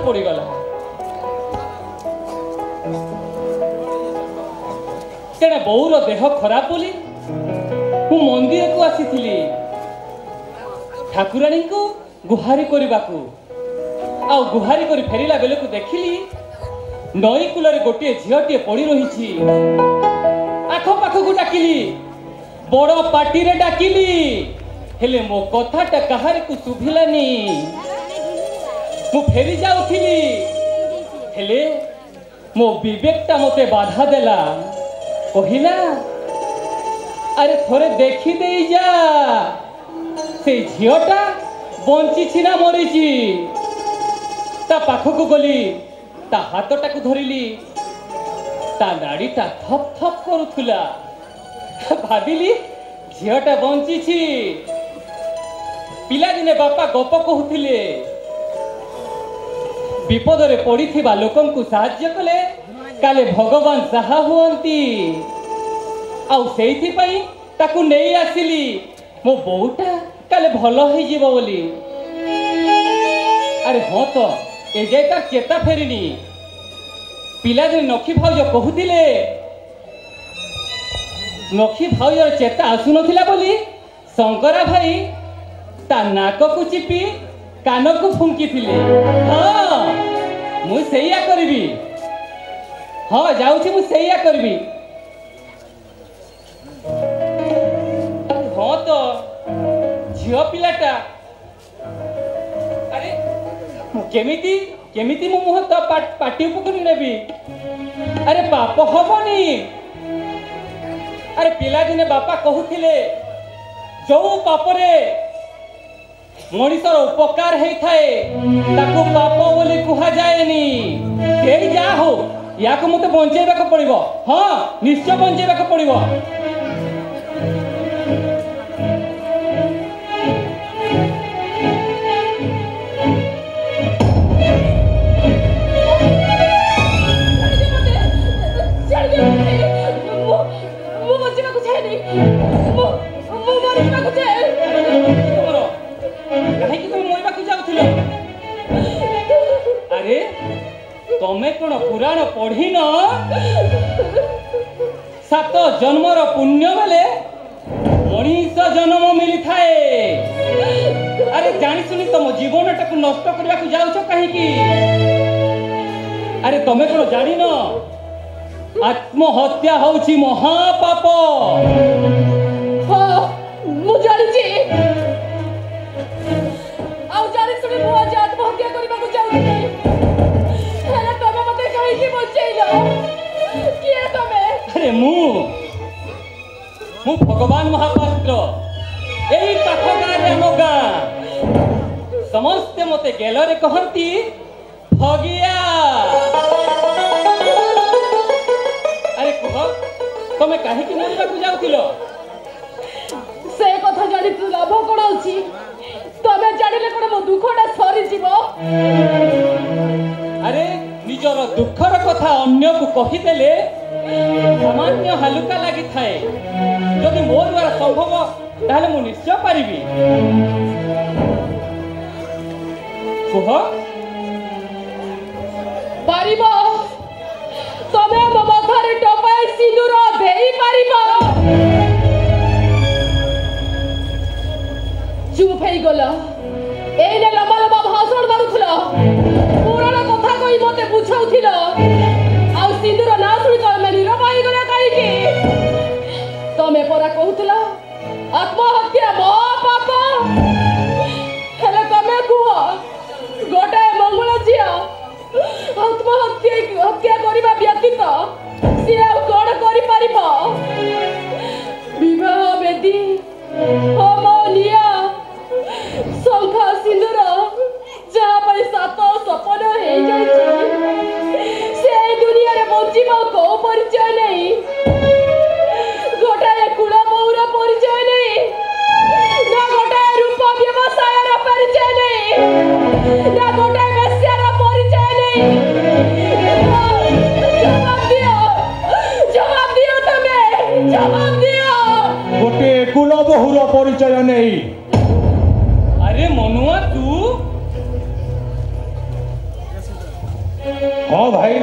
पड़गला तेरे बोर देह खराब बोली मु मंदिर को आसी ठाकुराणी को गुहारी करने आ गुहारी कर फेरला बेले को देखिली नई कूल गोटे झीटे पड़ रही आखपाख को डाकिली बड़ पार्टी रे डाकिली हेले मो कथाटा कहारी को शुभिलानी मु फेरी जाउथिली हेले मो विवेकटा मते बाधा देला कहिला अरे थोड़े देखी दे जा से झीटा बंची ना मरीची ता पाखक गली ता हाथटा को धरिली ता नाड़ीटा थप थप करुला भाविली झीटा बंची पिला दिने बापा गप कहूथिले विपदरे पड़िथिबा लोकन को साहाय्य कले काले भगवान साहा हुअंती आउ सेइथि पई ताकू नेई आसिली मो बोउटा काले भलो होई जीवो बोली अरे हाँ तो ए जाय तार चेता फेरिनी पिला दिन नखी भाउज कहूथिले नखी भाउजर चेता आसु नथिला बोली शंकरा भाई ता नाक को चिपी कान को फुंकी थिले हाँ मु सेया करबी हाँ जाउछि मु सेया करबी हाँ तो झियो पिलाटा अरे केमिति केमिति मु मुह तो पाटी पकड़ी नेबी अरे पाप हबनी अरे पिला दिने बापा कहूथिले जो पापरे मनीषर उपकार होइथाए ताकू पाप बोली कुहा जाएनी केई जा हो याको मते बंचेबा को पड़िबो हाँ निश्चय बंचेबा को पड़िबो तमें कौन पुराण पढ़ी न सात जन्मर पुण्य बेले मनीष जन्म मिली थाए अरे जानी सुनी तुम जीवन टाक नष्ट करने को जाऊच कहीं अरे तमें कौन जानी न आत्महत्या होची महापाप हाँ मु जानी छी आउ जानी सुनी मु आज आत्महत्या करबा को जाऊ अरे मु भगवान महापात्र यही पाख गाँव आम गाँ समस्ते मते गेलरे कहती भगिया अरे कह तमें कहीं मरवा को जाउथिलो से कथा जानी तू लाभ कोन अछि तमे जानिले कोन मो दुखटा सरी जीवो अरे निजर दुखर कथा अन्य को कहीदेले सामान्य हालुका लगी थाए जदि मो द्वारा संभव ताहले मु निश्चय पारिबी कह पारिबो तमे मो मथारे टपाई सिंदूर देई पारिबो चुप हेई गलो एने लंबा लंबा भाषण मारुथलो पुराना कथा कहि मते बुझाउथिलो आ सिंदूर ना सुनी तमे निरबाई गला काई की तमे परा कहउथलो आत्महत्या महापाप हेले तमे कुह गोटे मंगल झिया आत्महत्या करबा व्यतीत से आ कोन करि पारिबो विवाह वेदी होम निया शंखा सिंदूर जहाँ पर सात सपन हो जाए दुनिया रे बंचीबा को परिचय नहीं गोटाए कुल मौर परिचय नहीं ना गोटाए रूप व्यवसाय रा परिचय नहीं ना गोटाए वेश्या रा परिचय नहीं जवाब दियो तमे जवाब दियो गोटे कुल बहुर परिचय नहीं अरे मनुआ तू हाँ भाई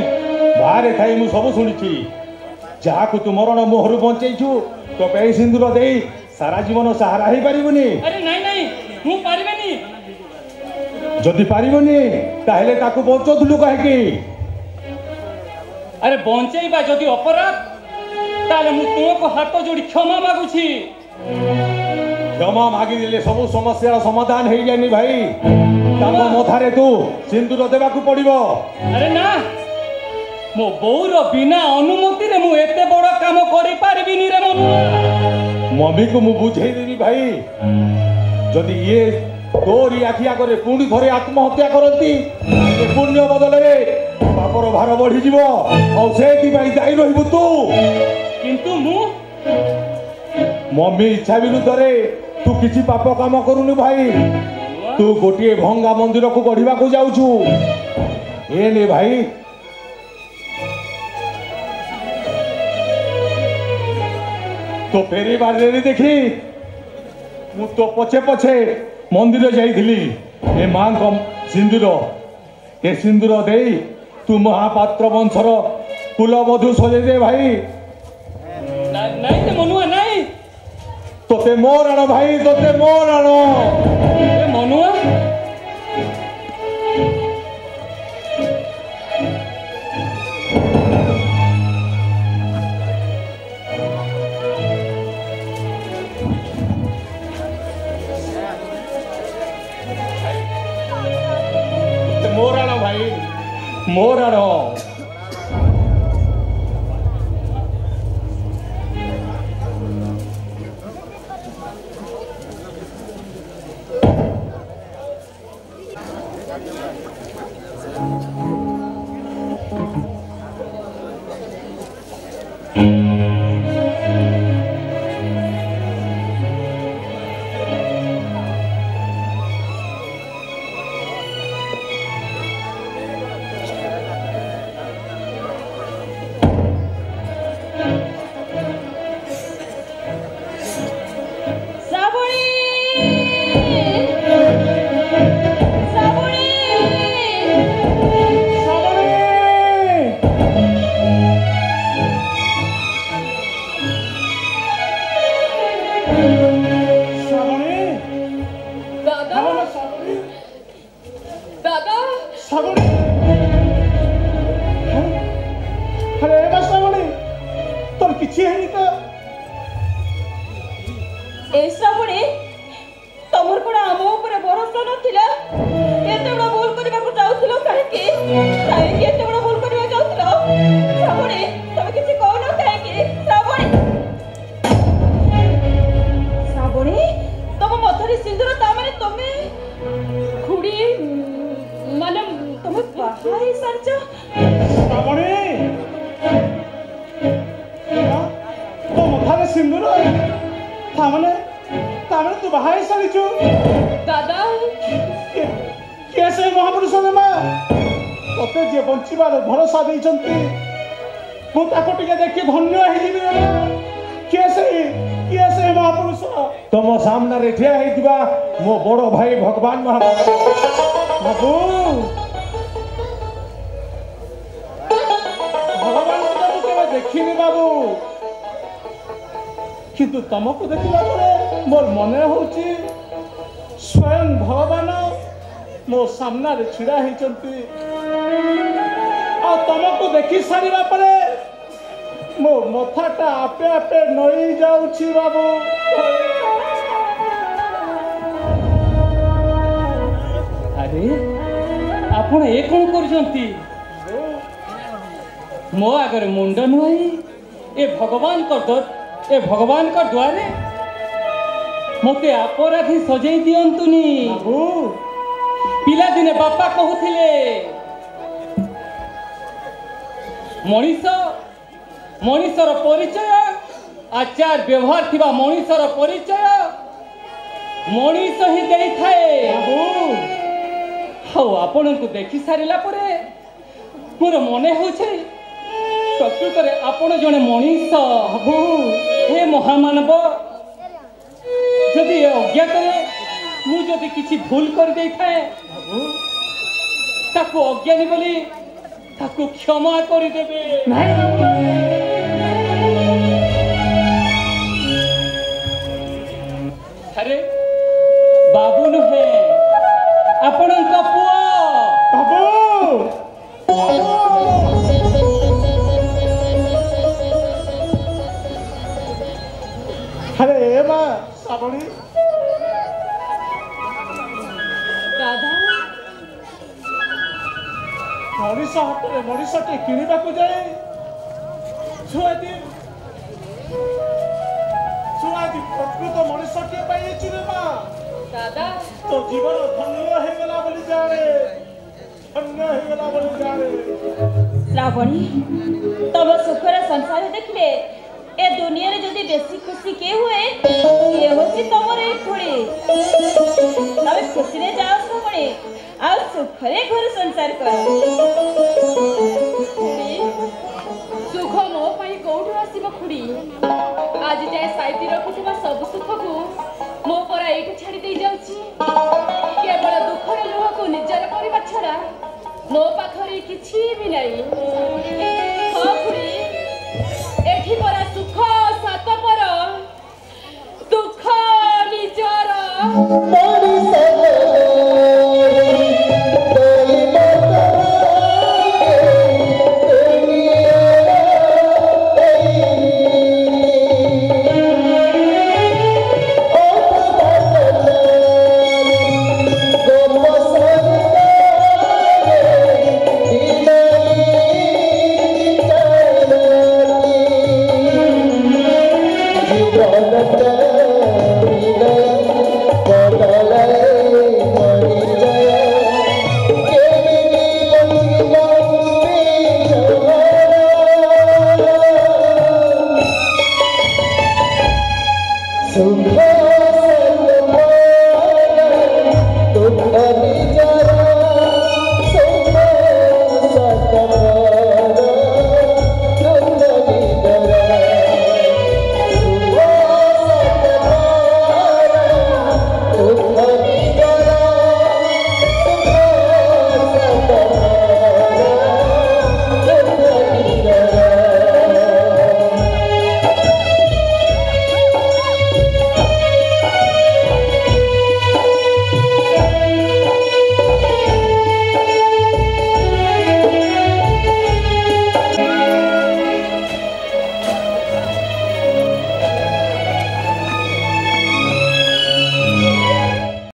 बाहर थाई मु सब शुणी जहाँ को तुम मरण मोहर बंचेछु तो पे सिंदूर दे सारा जीवन सहारा हो पारिबनी। अरे नहीं नहीं मु पारिबेनी। जदि पारिबनी ताहेले ताकू बंचौथुलु कहेकी। अरे बंचेबा जदि अपराध ताले मु तुमको हाथ जोड़ी क्षमा मागुछि। क्षमा मागी देले सब समस्या समाधान हो जानी भाई। ताको मथारे तू सिंदूर देबाकू पड़िबो। अरे ना मो बोर बिना अनुमति रे मु एते बड़ काम करि पारिबिनी रे मनु। मम्मी को मु बुझेई देबी भाई जदि ये तोरी आखि आगरे पुणी घरे आत्महत्या करती पुण्य बदल रे पापर भार बढ़ी जीव और से दायी रहिबु तू। किंतु मु मम्मी इच्छा विरुद्ध रे तू किसी पाप काम करूनु भाई। तू गोटे भंगा मंदिर को गढ़ा को जाऊछु ए ने भाई। तो फेरी बारे देखी मु तो पछे पछे मंदिर जाइथिली ए मां को सिंदूर ए सिंदूर दे तू महापात्र वंशर कुलवधू सजे दे भाई। नहीं ते मनुआ नहीं तोते मोर आण भाई तोते मोर आण। ए मनुआ मोर आण। बंचार भरोसा देते देखिए धन्य किए महापुरुष तुम सामने ठिया होइतिबा मो बड़ भाई भगवान महाप्रभु भगवान को देखिनी बाबू किंतु तुमको देखला मोर मन होची स्वयं भगवान मो सामने छिड़ा होइचंती आ तुमको देखि सारिबा परे मो मथाटा आपे आपे नई जाउछि बाबू। अरे आपण ए कोन करजंती मो आगरे मुंड नुई ए भगवान का द्वारे मते अपराधी सजई दियंतुनी बाबू। पिला दिने बापा कहूथिले मनीषर परिचय आचार व्यवहार थिबा मनीषर परिचय मनीष ही देई थाए बाबू। हाउ आपण को देखि सारिला परे मोर मने होछे प्रकृत रे आपण जने मनीष बाबू। हे महामानव जदि अज्ञात रे मु जदि किछि भूल कर देई थाए ताको अज्ञानी बोली ତାକୁ କ୍ଷମା କରିଦେବେ। ଆରେ ବାବୁ ନୁହେଁ, ଆପଣଙ୍କ ପୁଅ। ବାବୁ ଆରେ ଏ ମା ଶ୍ରାବଣୀ ରାଧା ମଣିଷ ହାତରେ ମଣିଷଟେ କିଣିବାକୁ ଯାଏ ଛୁଆଟି ପ୍ରକୃତ ମଣିଷଟିଏ ପାଇଯାଇଛି ରେ ମା। ଦାଦା ତୋ ଜୀବନ ଧନ୍ୟ ହେଇଗଲା ବୋଲି ଜାଣେ, ଧନ୍ୟ ହେଇଗଲା ବୋଲି ଜାଣେ। ଶ୍ରାବଣୀ, ତମ ସୁଖର ସଂସାର ଦେଖିଲେ ଏ ଦୁନିଆରେ ଯଦି ବେଶୀ ଖୁସି କିଏ ହୁଏ, ଇଏ ହଉଛି ତମର ଏଇ ଖୁଡି। ତମେ ଖୁସିରେ ଯାଅ ଶ୍ରାବଣୀ, ଆଉ ସୁଖରେ ଘର ସଂସାର କର। ସୁଖ ମୋ ପାଇଁ କୋଉଠୁ ଆସିବ ଖୁଡି? ଆଜି ଯାଏ ସାଇତି ରଖୁଥିବା ସବୁ ସୁଖକୁ ମୋ ପରା ଏଇଠି ଛାଡି ଦେଇ ଯାଉଛି। କେବଳ ଦୁଃଖର ଲୁହକୁ ନିଜର କରିବା ଛଡା ମୋ ପାଖରେ କିଛି ବି ନାହିଁ। ହଁ ଖୁଡି, ଏଠି ପରା ସୁଖ ସାତପର, ଦୁଃଖ ନିଜର। So